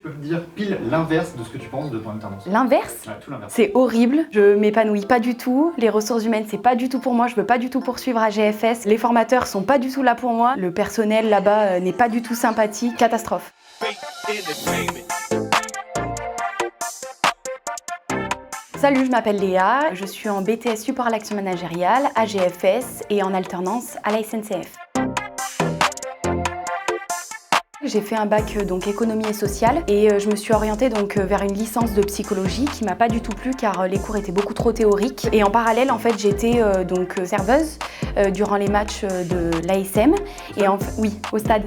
peux me dire pile l'inverse de ce que tu penses de ton alternance. L'inverse? Ouais, tout l'inverse. C'est horrible, je m'épanouis pas du tout, les ressources humaines c'est pas du tout pour moi, je veux pas du tout poursuivre à GFS, les formateurs sont pas du tout là pour moi, le personnel là-bas n'est pas du tout sympathique, catastrophe. Salut, je m'appelle Léa, je suis en BTS Support à l'action managériale à GFS et en alternance à la SNCF. J'ai fait un bac donc économie et sociale et je me suis orientée donc vers une licence de psychologie qui m'a pas du tout plu car les cours étaient beaucoup trop théoriques et en parallèle en fait j'étais donc serveuse durant les matchs de l'ASM et oui au stade.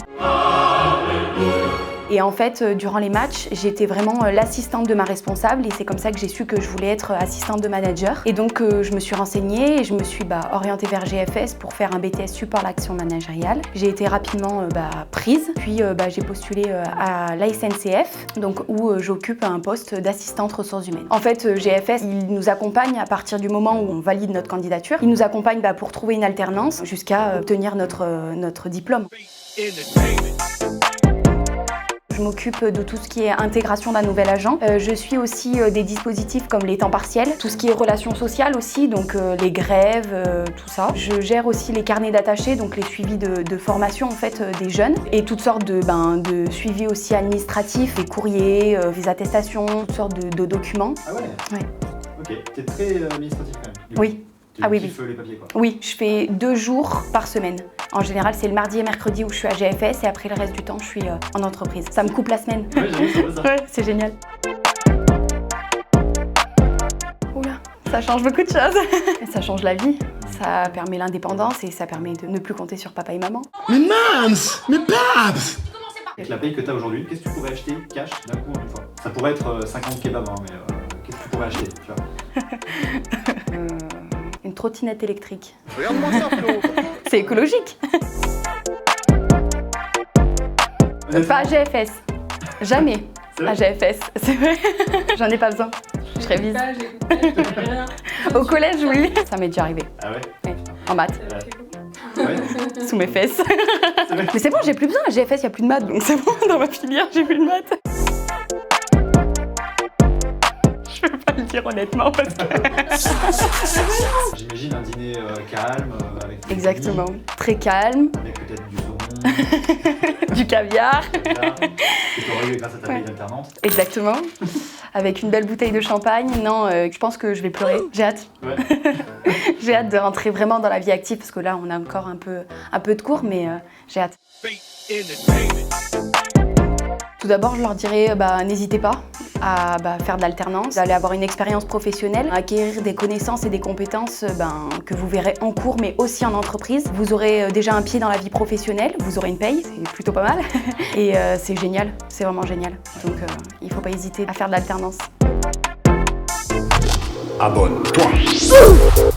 Et en fait, durant les matchs, j'étais vraiment l'assistante de ma responsable et c'est comme ça que j'ai su que je voulais être assistante de manager. Et donc, je me suis renseignée et je me suis orientée vers GFS pour faire un BTS Support à l'action managériale. J'ai été rapidement prise, puis j'ai postulé à la SNCF, donc, où j'occupe un poste d'assistante ressources humaines. En fait, GFS, il nous accompagne à partir du moment où on valide notre candidature. Il nous accompagne pour trouver une alternance jusqu'à obtenir notre diplôme. Je m'occupe de tout ce qui est intégration d'un nouvel agent. Je suis aussi des dispositifs comme les temps partiels, tout ce qui est relations sociales aussi, donc les grèves, tout ça. Je gère aussi les carnets d'attachés, donc les suivis de formation en fait des jeunes et toutes sortes de suivis aussi administratifs, des courriers, des attestations, toutes sortes de documents. Ah ouais. Ouais. Ok, t'es très administratif quand même. Oui. Ah oui, oui. Les papiers quoi. Oui, je fais 2 jours par semaine. En général, c'est le mardi et mercredi où je suis à GFS et après le reste du temps, je suis en entreprise. Ça me coupe la semaine. Ouais, j'avoue, ça. Ouais, c'est génial. Oula, ça change beaucoup de choses. Ça change la vie, ça permet l'indépendance et ça permet de ne plus compter sur papa et maman. Mais Nams! Mais Babs! Avec la paye que t'as aujourd'hui, qu'est-ce que tu pourrais acheter cash d'un coup en une fois? Ça pourrait être 50 kebabs, hein, mais qu'est-ce que tu pourrais acheter, tu vois? Une trottinette électrique. Regarde-moi ça, Flo! C'est écologique. Pas à GFS. Jamais à GFS. C'est vrai. J'en ai pas besoin. Je révise. Au collège, oui. Ça m'est déjà arrivé. Ah ouais? Ouais. En maths. Ouais. Sous mes fesses. Mais c'est bon, j'ai plus besoin. À GFS, il n'y a plus de maths, donc c'est bon. Dans ma filière, j'ai plus de maths. Je peux pas le dire honnêtement parce que... J'imagine un dîner calme, avec des Exactement. amis, Très calme, avec peut-être du saumon, du caviar. que t'aurais eu grâce à ta paye d'alternance. Exactement. Avec une belle bouteille de champagne. Non, je pense que je vais pleurer. J'ai hâte. Ouais. J'ai hâte de rentrer vraiment dans la vie active parce que là, on a encore un peu de cours, mais j'ai hâte. Tout d'abord, je leur dirais, n'hésitez pas à faire de l'alternance, d'aller avoir une expérience professionnelle, acquérir des connaissances et des compétences que vous verrez en cours, mais aussi en entreprise. Vous aurez déjà un pied dans la vie professionnelle, vous aurez une paye, c'est plutôt pas mal. Et c'est génial, c'est vraiment génial. Donc, il ne faut pas hésiter à faire de l'alternance. Abonne-toi!